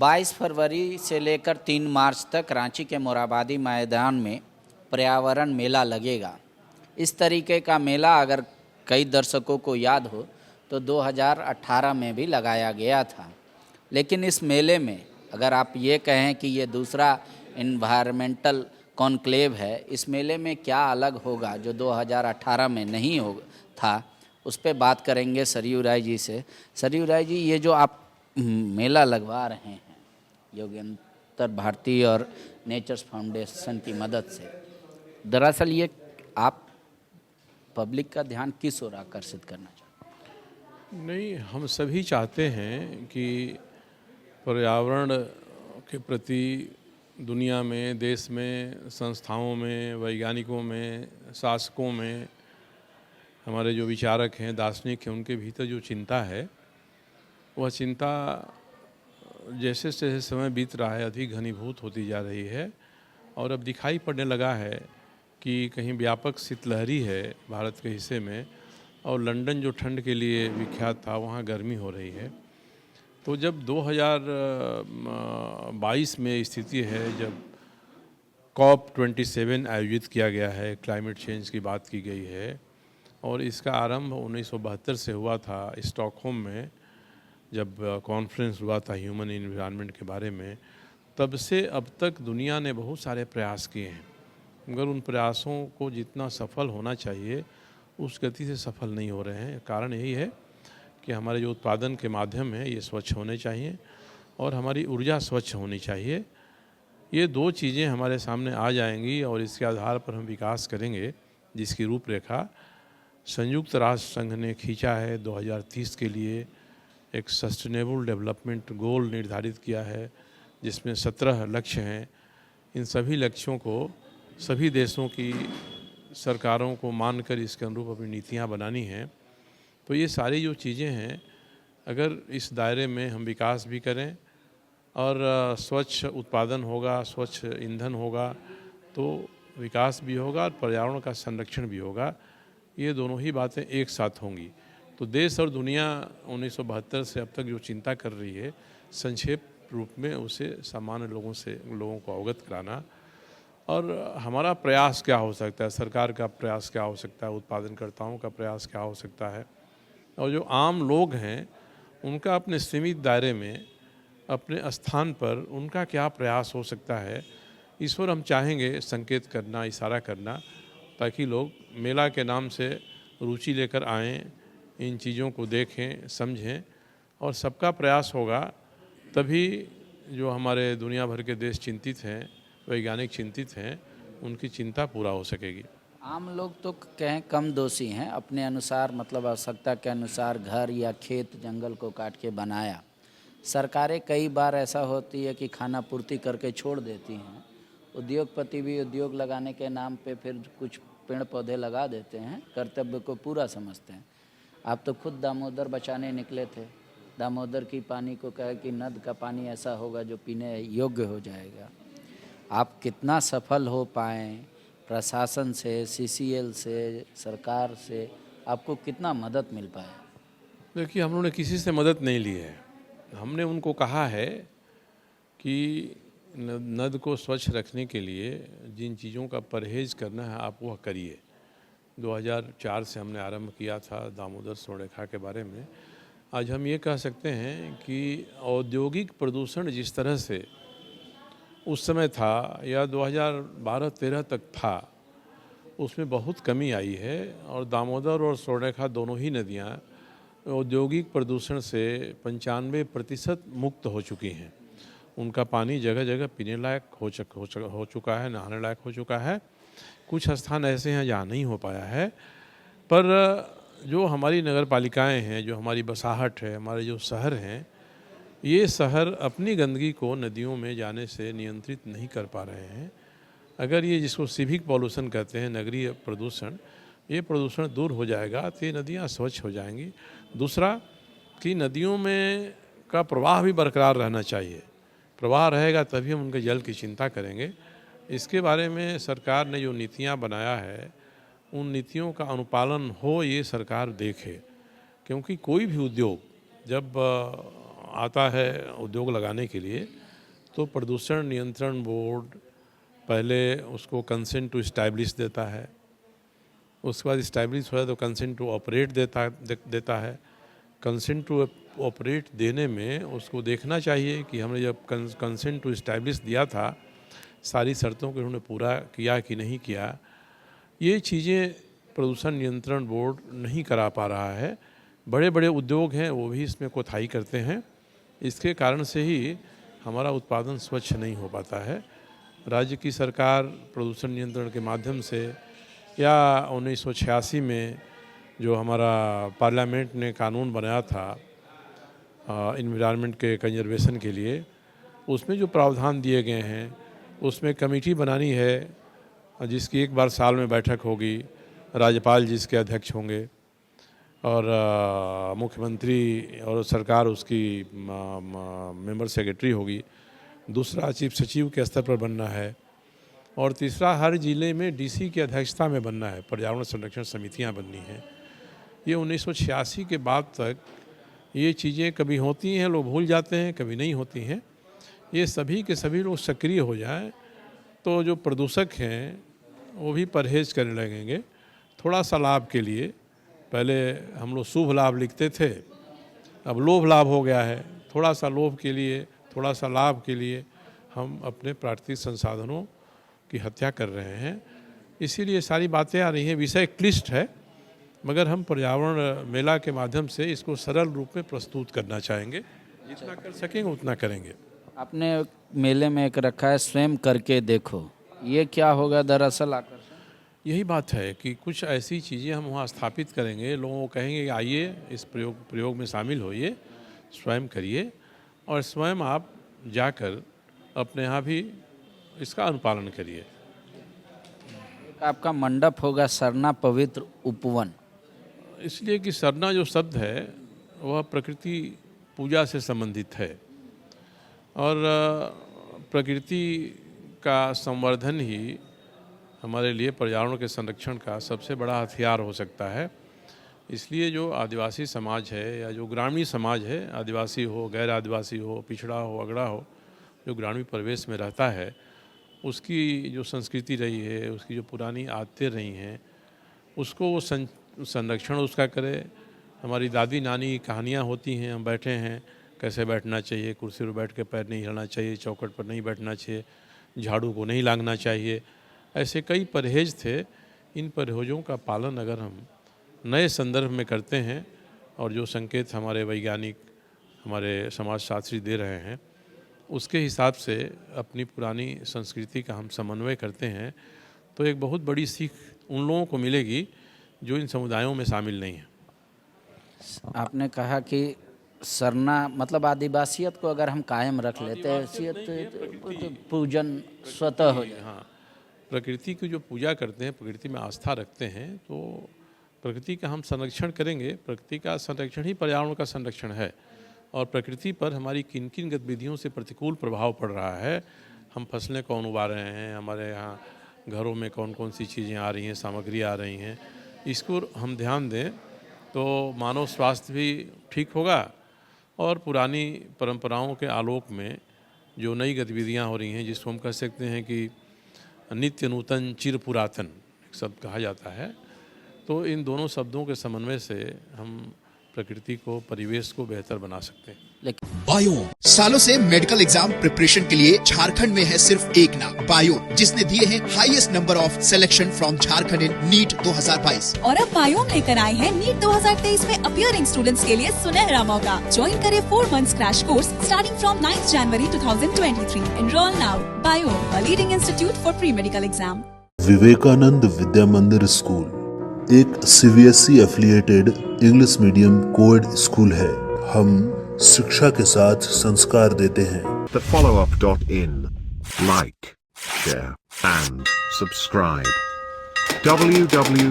22 फरवरी से लेकर 3 मार्च तक रांची के मोरहाबादी मैदान में पर्यावरण मेला लगेगा। इस तरीके का मेला अगर कई दर्शकों को याद हो तो 2018 में भी लगाया गया था। लेकिन इस मेले में अगर आप ये कहें कि ये दूसरा इन्वायरमेंटल कॉन्क्लेव है, इस मेले में क्या अलग होगा जो 2018 में नहीं हो था, उस पर बात करेंगे सरयू राय जी से। सरयू राय जी, ये जो आप मेला लगवा रहे हैं योगेंद्र भारती और नेचर्स फाउंडेशन की मदद से, दरअसल ये आप पब्लिक का ध्यान किस ओर आकर्षित करना चाहते हैं? नहीं, हम सभी चाहते हैं कि पर्यावरण के प्रति दुनिया में, देश में, संस्थाओं में, वैज्ञानिकों में, शासकों में, हमारे जो विचारक हैं, दार्शनिक हैं, उनके भीतर जो चिंता है, वह चिंता जैसे जैसे समय बीत रहा है अधिक घनीभूत होती जा रही है। और अब दिखाई पड़ने लगा है कि कहीं व्यापक शीतलहरी है भारत के हिस्से में, और लंदन जो ठंड के लिए विख्यात था वहाँ गर्मी हो रही है। तो जब 2022 में स्थिति है जब COP27 आयोजित किया गया है, क्लाइमेट चेंज की बात की गई है, और इसका आरंभ 1972 से हुआ था स्टॉकहोम में, जब कॉन्फ्रेंस हुआ था ह्यूमन एनवायरनमेंट के बारे में। तब से अब तक दुनिया ने बहुत सारे प्रयास किए हैं, मगर उन प्रयासों को जितना सफल होना चाहिए उस गति से सफल नहीं हो रहे हैं। कारण यही है कि हमारे जो उत्पादन के माध्यम हैं ये स्वच्छ होने चाहिए और हमारी ऊर्जा स्वच्छ होनी चाहिए। ये दो चीज़ें हमारे सामने आ जाएंगी और इसके आधार पर हम विकास करेंगे, जिसकी रूपरेखा संयुक्त राष्ट्र संघ ने खींचा है। 2030 के लिए एक सस्टेनेबल डेवलपमेंट गोल निर्धारित किया है, जिसमें 17 लक्ष्य हैं। इन सभी लक्ष्यों को सभी देशों की सरकारों को मानकर इसके अनुरूप अपनी नीतियाँ बनानी हैं। तो ये सारी जो चीज़ें हैं, अगर इस दायरे में हम विकास भी करें और स्वच्छ उत्पादन होगा, स्वच्छ ईंधन होगा, तो विकास भी होगा और पर्यावरण का संरक्षण भी होगा। ये दोनों ही बातें एक साथ होंगी। तो देश और दुनिया 1972 से अब तक जो चिंता कर रही है, संक्षेप रूप में उसे सामान्य लोगों को अवगत कराना, और हमारा प्रयास क्या हो सकता है, सरकार का प्रयास क्या हो सकता है, उत्पादनकर्ताओं का प्रयास क्या हो सकता है, और जो आम लोग हैं उनका अपने सीमित दायरे में, अपने स्थान पर उनका क्या प्रयास हो सकता है, इस पर हम चाहेंगे संकेत करना, इशारा करना, ताकि लोग मेला के नाम से रुचि लेकर आएँ, इन चीज़ों को देखें, समझें, और सबका प्रयास होगा तभी जो हमारे दुनिया भर के देश चिंतित हैं, वैज्ञानिक चिंतित हैं, उनकी चिंता पूरा हो सकेगी। आम लोग तो कहें कम दोषी हैं, अपने अनुसार मतलब आवश्यकता के अनुसार घर या खेत जंगल को काट के बनाया। सरकारें कई बार ऐसा होती है कि खाना पूर्ति करके छोड़ देती हैं। उद्योगपति भी उद्योग लगाने के नाम पे फिर कुछ पेड़ पौधे लगा देते हैं, कर्तव्य को पूरा समझते हैं। आप तो खुद दामोदर बचाने निकले थे, दामोदर की पानी को कहे कि नद का पानी ऐसा होगा जो पीने योग्य हो जाएगा। आप कितना सफल हो पाएँ, प्रशासन से, CCL से, सरकार से आपको कितना मदद मिल पाया? देखिए, हम लोगों ने किसी से मदद नहीं ली है। हमने उनको कहा है कि नद को स्वच्छ रखने के लिए जिन चीज़ों का परहेज़ करना है आप वह करिए। 2004 से हमने आरंभ किया था दामोदर स्वर्णरेखा के बारे में। आज हम ये कह सकते हैं कि औद्योगिक प्रदूषण जिस तरह से उस समय था या 2012-13 तक था, उसमें बहुत कमी आई है, और दामोदर और स्वर्णरेखा दोनों ही नदियाँ औद्योगिक प्रदूषण से 95% मुक्त हो चुकी हैं। उनका पानी जगह जगह पीने लायक हो चुका है, नहाने लायक हो चुका है। कुछ स्थान ऐसे हैं जहाँ नहीं हो पाया है, पर जो हमारी नगर पालिकाएँ हैं, जो हमारी बसाहट है, हमारे जो शहर हैं, ये शहर अपनी गंदगी को नदियों में जाने से नियंत्रित नहीं कर पा रहे हैं। अगर ये जिसको सिविक पॉल्यूशन कहते हैं, नगरीय प्रदूषण, ये प्रदूषण दूर हो जाएगा तो ये नदियाँ स्वच्छ हो जाएंगी। दूसरा कि नदियों में का प्रवाह भी बरकरार रहना चाहिए। प्रवाह रहेगा तभी हम उनके जल की चिंता करेंगे। इसके बारे में सरकार ने जो नीतियाँ बनाया है, उन नीतियों का अनुपालन हो, ये सरकार देखे। क्योंकि कोई भी उद्योग जब आता है उद्योग लगाने के लिए तो प्रदूषण नियंत्रण बोर्ड पहले उसको कंसेंट टू इस्टेब्लिश देता है, उसके बाद इस्टेब्लिश हुआ तो कंसेंट टू ऑपरेट देता है। कंसेंट टू ऑपरेट देने में उसको देखना चाहिए कि हमने जब कंसेंट टू इस्टेब्लिश दिया था सारी शर्तों को उन्होंने पूरा किया कि नहीं किया। ये चीज़ें प्रदूषण नियंत्रण बोर्ड नहीं करा पा रहा है। बड़े बड़े उद्योग हैं वो भी इसमें कोताही करते हैं, इसके कारण से ही हमारा उत्पादन स्वच्छ नहीं हो पाता है। राज्य की सरकार प्रदूषण नियंत्रण के माध्यम से या 1986 में जो हमारा पार्लियामेंट ने कानून बनाया था इन्वायरमेंट के कंजर्वेशन के लिए, उसमें जो प्रावधान दिए गए हैं उसमें कमेटी बनानी है जिसकी एक बार साल में बैठक होगी, राज्यपाल जिसके अध्यक्ष होंगे और मुख्यमंत्री और सरकार उसकी मेंबर सेक्रेटरी होगी। दूसरा चीफ सचिव के स्तर पर बनना है और तीसरा हर ज़िले में डीसी की अध्यक्षता में बनना है, पर्यावरण संरक्षण समितियां बननी हैं। ये 1986 के बाद तक ये चीज़ें कभी होती हैं, लोग भूल जाते हैं, कभी नहीं होती हैं। ये सभी के सभी लोग सक्रिय हो जाएं तो जो प्रदूषक हैं वो भी परहेज़ करने लगेंगे। थोड़ा सा लाभ के लिए पहले हम लोग शुभ लाभ लिखते थे, अब लोभ लाभ हो गया है। थोड़ा सा लोभ के लिए, थोड़ा सा लाभ के लिए हम अपने प्राकृतिक संसाधनों की हत्या कर रहे हैं। इसीलिए सारी बातें आ रही हैं। विषय क्लिष्ट है मगर हम पर्यावरण मेला के माध्यम से इसको सरल रूप में प्रस्तुत करना चाहेंगे। जितना कर सकेंगे उतना करेंगे। आपने मेले में एक रखा है स्वयं करके देखो, ये क्या होगा दरअसल आकर्षण? यही बात है कि कुछ ऐसी चीज़ें हम वहाँ स्थापित करेंगे, लोगों को कहेंगे कि आइए इस प्रयोग में शामिल होइए, स्वयं करिए और स्वयं आप जाकर अपने यहाँ भी इसका अनुपालन करिए। आपका मंडप होगा सरना पवित्र उपवन, इसलिए कि सरना जो शब्द है वह प्रकृति पूजा से संबंधित है और प्रकृति का संवर्धन ही हमारे लिए पर्यावरण के संरक्षण का सबसे बड़ा हथियार हो सकता है। इसलिए जो आदिवासी समाज है या जो ग्रामीण समाज है, आदिवासी हो, गैर आदिवासी हो, पिछड़ा हो, अगड़ा हो, जो ग्रामीण परिवेश में रहता है, उसकी जो संस्कृति रही है, उसकी जो पुरानी आदतें रही हैं, उसको वो संरक्षण उसका करे। हमारी दादी नानी कहानियाँ होती हैं, हम बैठे हैं कैसे बैठना चाहिए, कुर्सी पर बैठ के पैर नहीं हिलाना चाहिए, चौखट पर नहीं बैठना चाहिए, झाड़ू को नहीं लांघना चाहिए। ऐसे कई परहेज थे। इन परहेजों का पालन अगर हम नए संदर्भ में करते हैं और जो संकेत हमारे वैज्ञानिक, हमारे समाजशास्त्री दे रहे हैं, उसके हिसाब से अपनी पुरानी संस्कृति का हम समन्वय करते हैं तो एक बहुत बड़ी सीख उन लोगों को मिलेगी जो इन समुदायों में शामिल नहीं हैं। आपने कहा कि सरना मतलब आदिवासियत को अगर हम कायम रख लेते हैं तो पूजन स्वतः हो जाए। हाँ, प्रकृति की जो पूजा करते हैं, प्रकृति में आस्था रखते हैं तो प्रकृति का हम संरक्षण करेंगे। प्रकृति का संरक्षण ही पर्यावरण का संरक्षण है और प्रकृति पर हमारी किन किन गतिविधियों से प्रतिकूल प्रभाव पड़ रहा है, हम फसलें कौन उगा रहे हैं, हमारे यहाँ घरों में कौन कौन सी चीज़ें आ रही हैं, सामग्री आ रही हैं, इसको हम ध्यान दें तो मानव स्वास्थ्य भी ठीक होगा और पुरानी परंपराओं के आलोक में जो नई गतिविधियाँ हो रही हैं, जिसको हम कह सकते हैं कि नित्य नूतन चिर पुरातन शब्द कहा जाता है, तो इन दोनों शब्दों के समन्वय से हम प्रकृति को, परिवेश को बेहतर बना सकते हैं। बायोम सालों से मेडिकल एग्जाम प्रिपरेशन के लिए झारखंड में है सिर्फ एक नाम, बायोम, जिसने दिए हैं highest number of selection from Jharkhand in NEET 2022। और अब बायोम लेकर आए हैं नीट 2023 में अपीयरिंग स्टूडेंट्स के लिए सुनहरा मौका। ज्वाइन करें 4 months crash course starting from 9th January 2023। Enroll now. Biome, a leading institute for pre-medical exam. Vivekananda Vidya Mandir school एक CBSE affiliated English medium coed school है। हम शिक्षा के साथ संस्कार देते हैं। thefollowup.in. Like, share and subscribe. www